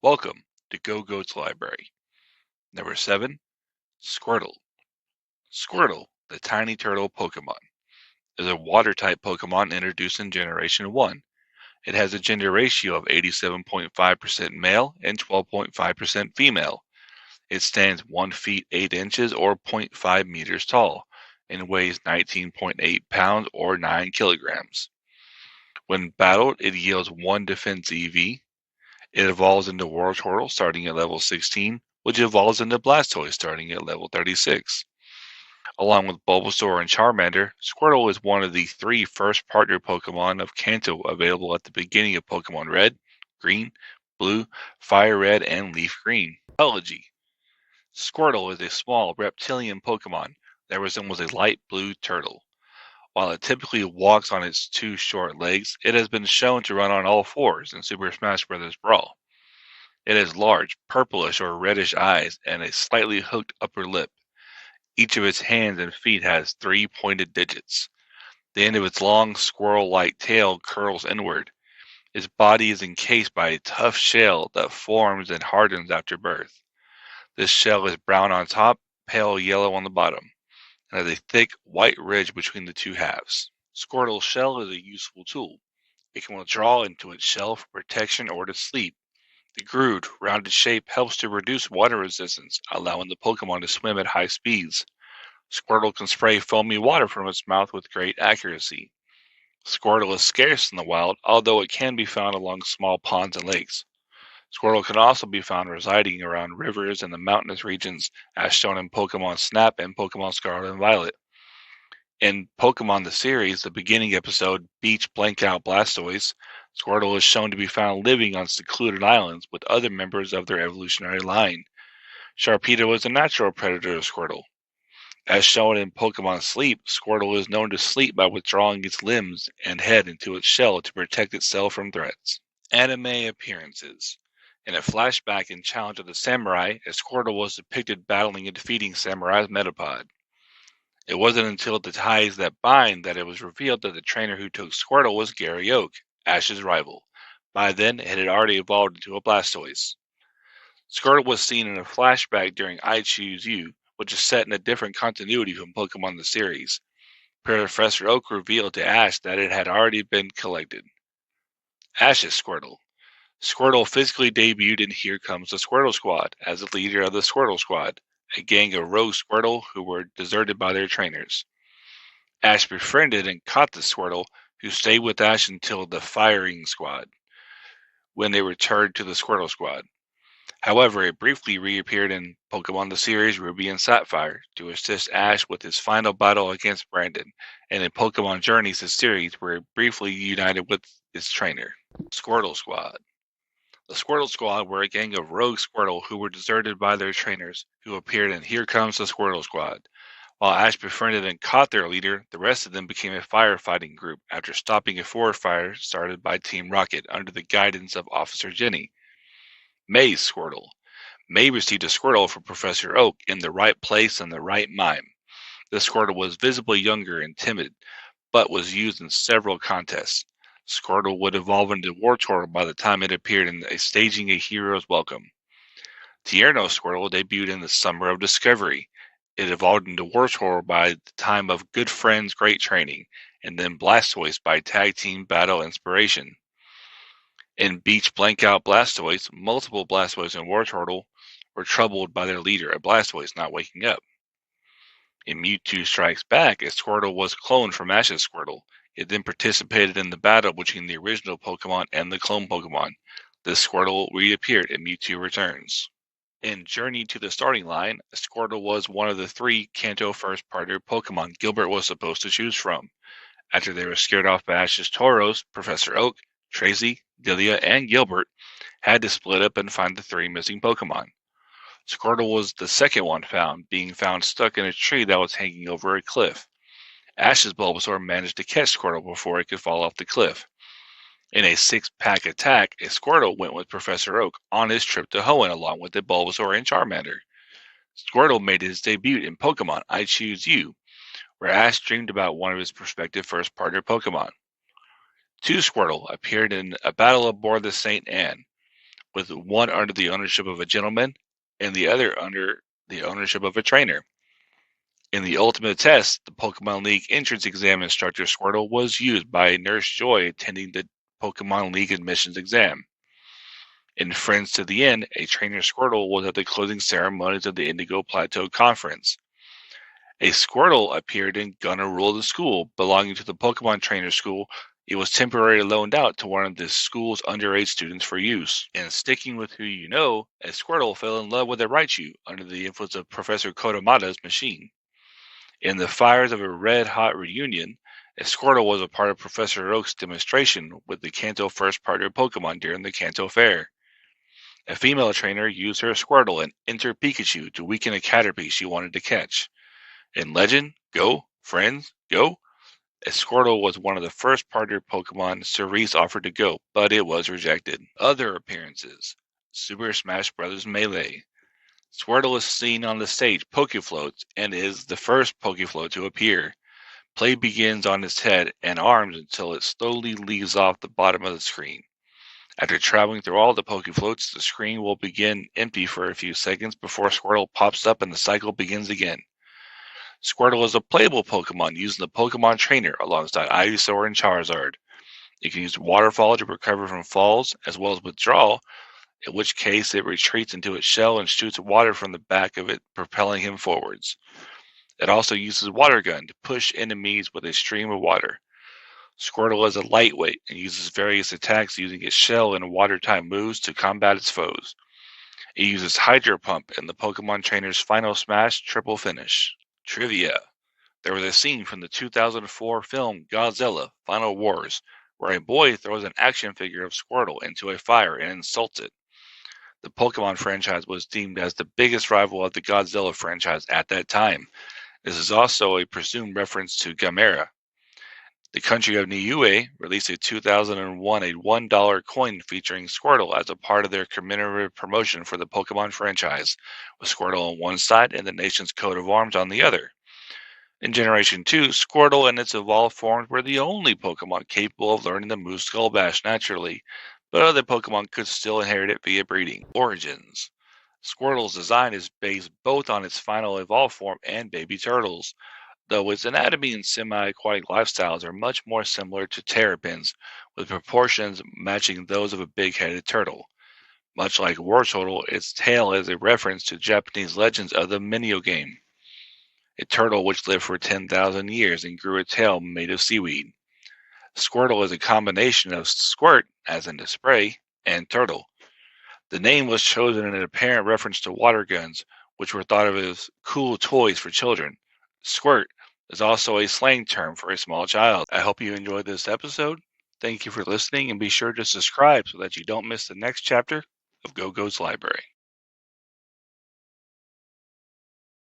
Welcome to Go Goat's Library. Number 7, Squirtle. Squirtle, the tiny turtle Pokemon, is a water type Pokemon introduced in Generation 1. It has a gender ratio of 87.5% male and 12.5% female. It stands 1 feet 8 inches or zero point 0.5 meters tall and weighs 19.8 pounds or 9 kilograms. When battled, it yields 1 defense EV. It evolves into Wartortle starting at level 16, which evolves into Blastoise starting at level 36. Along with Bulbasaur and Charmander, Squirtle is one of the 3 first partner Pokemon of Kanto available at the beginning of Pokemon Red, Green, Blue, Fire Red, and Leaf Green. Biology. Squirtle is a small reptilian Pokemon that resembles a light blue turtle. While it typically walks on its 2 short legs, it has been shown to run on all fours in Super Smash Bros. Brawl. It has large, purplish or reddish eyes and a slightly hooked upper lip. Each of its hands and feet has 3 pointed digits. The end of its long, squirrel-like tail curls inward. Its body is encased by a tough shell that forms and hardens after birth. This shell is brown on top, pale yellow on the bottom, and has a thick, white ridge between the 2 halves. Squirtle's shell is a useful tool. It can withdraw into its shell for protection or to sleep. The grooved, rounded shape helps to reduce water resistance, allowing the Pokemon to swim at high speeds. Squirtle can spray foamy water from its mouth with great accuracy. Squirtle is scarce in the wild, although it can be found along small ponds and lakes. Squirtle can also be found residing around rivers and the mountainous regions, as shown in Pokemon Snap and Pokemon Scarlet and Violet. In Pokemon the series, the beginning episode, Beach Blankout Blastoise, Squirtle is shown to be found living on secluded islands with other members of their evolutionary line. Sharpedo is a natural predator of Squirtle. As shown in Pokemon Sleep, Squirtle is known to sleep by withdrawing its limbs and head into its shell to protect itself from threats. Anime appearances. In a flashback in Challenge of the Samurai, a Squirtle was depicted battling and defeating Samurai's Metapod. It wasn't until The Ties That Bind that it was revealed that the trainer who took Squirtle was Gary Oak, Ash's rival. By then, it had already evolved into a Blastoise. Squirtle was seen in a flashback during I Choose You, which is set in a different continuity from Pokemon the series. Professor Oak revealed to Ash that it had already been collected. Ash's Squirtle. Squirtle physically debuted in Here Comes the Squirtle Squad as the leader of the Squirtle Squad, a gang of rogue Squirtle who were deserted by their trainers. Ash befriended and caught the Squirtle, who stayed with Ash until the Firing Squad, when they returned to the Squirtle Squad. However, it briefly reappeared in Pokemon the series Ruby and Sapphire to assist Ash with his final battle against Brandon, and in Pokemon Journeys the series where it briefly united with its trainer. Squirtle Squad. The Squirtle Squad were a gang of rogue Squirtle who were deserted by their trainers, who appeared in Here Comes the Squirtle Squad. While Ash befriended and caught their leader, the rest of them became a firefighting group after stopping a forest fire started by Team Rocket under the guidance of Officer Jenny. May's Squirtle. May received a Squirtle from Professor Oak in the right place and the right mime. This Squirtle was visibly younger and timid, but was used in several contests. Squirtle would evolve into Wartortle by the time it appeared in Staging a Hero's Welcome. Tierno Squirtle debuted in the Summer of Discovery. It evolved into Wartortle by the time of Good Friends Great Training, and then Blastoise by Tag Team Battle Inspiration. In Beach Blankout Blastoise, multiple Blastoise and Wartortle were troubled by their leader, a Blastoise, not waking up. In Mewtwo Strikes Back, a Squirtle was cloned from Ash's Squirtle. It then participated in the battle between the original Pokemon and the clone Pokemon. This Squirtle reappeared in Mewtwo Returns. In Journey to the Starting Line, Squirtle was one of the 3 Kanto first partner Pokemon Gilbert was supposed to choose from. After they were scared off by Ash's Tauros, Professor Oak, Tracy, Delia, and Gilbert had to split up and find the 3 missing Pokemon. Squirtle was the second one found, being found stuck in a tree that was hanging over a cliff. Ash's Bulbasaur managed to catch Squirtle before it could fall off the cliff. In a 6-pack attack, a Squirtle went with Professor Oak on his trip to Hoenn along with the Bulbasaur and Charmander. Squirtle made his debut in Pokemon I Choose You, where Ash dreamed about one of his prospective first partner Pokemon. 2 Squirtle appeared in a battle aboard the St. Anne. with one under the ownership of a gentleman and the other under the ownership of a trainer. In the ultimate test, the Pokemon League entrance exam instructor Squirtle was used by Nurse Joy attending the Pokemon League admissions exam. In Friends to the End, a trainer Squirtle was at the closing ceremonies of the Indigo Plateau Conference. A Squirtle appeared in Gonna Rule the School, belonging to the Pokemon Trainer School. It was temporarily loaned out to one of the school's underage students for use. And sticking with who you know, a Squirtle fell in love with a Raichu under the influence of Professor Kodomada's machine. In the fires of a red-hot reunion, a Squirtle was a part of Professor Oak's demonstration with the Kanto first partner Pokemon during the Kanto Fair. A female trainer used her Squirtle and entered Pikachu to weaken a Caterpie she wanted to catch. In Legend, Go, Friends, Go, a Squirtle was one of the first partner Pokemon Cerise offered to go, but it was rejected. Other appearances: Super Smash Bros. Melee. Squirtle is seen on the stage Pokefloats and is the first Pokefloat to appear. Play begins on its head and arms until it slowly leaves off the bottom of the screen. After traveling through all the Pokefloats, the screen will begin empty for a few seconds before Squirtle pops up and the cycle begins again. Squirtle is a playable Pokemon using the Pokemon Trainer alongside Ivysaur and Charizard. It can use Waterfall to recover from falls, as well as Withdrawal, in which case it retreats into its shell and shoots water from the back of it, propelling him forwards. It also uses Water Gun to push enemies with a stream of water. Squirtle is a lightweight and uses various attacks using its shell and water-type moves to combat its foes. It uses Hydro Pump in the Pokemon Trainer's Final Smash Triple Finish. Trivia: there was a scene from the 2004 film Godzilla: Final Wars where a boy throws an action figure of Squirtle into a fire and insults it. The Pokemon franchise was deemed as the biggest rival of the Godzilla franchise at that time. This is also a presumed reference to Gamera. The country of Niue released in 2001 a $1 coin featuring Squirtle as a part of their commemorative promotion for the Pokemon franchise, with Squirtle on one side and the nation's coat of arms on the other. In Generation 2, Squirtle and its evolved forms were the only Pokemon capable of learning the move Skull Bash naturally, but other Pokemon could still inherit it via breeding. Origins: Squirtle's design is based both on its final evolved form and baby turtles, though its anatomy and semi-aquatic lifestyles are much more similar to terrapins, with proportions matching those of a big-headed turtle. Much like Wartortle, its tail is a reference to Japanese legends of the Minio game, a turtle which lived for 10,000 years and grew a tail made of seaweed. Squirtle is a combination of squirt, as in to spray, and turtle. The name was chosen in an apparent reference to water guns, which were thought of as cool toys for children. Squirt is also a slang term for a small child. I hope you enjoyed this episode. Thank you for listening, and be sure to subscribe so that you don't miss the next chapter of Go-Go's Library.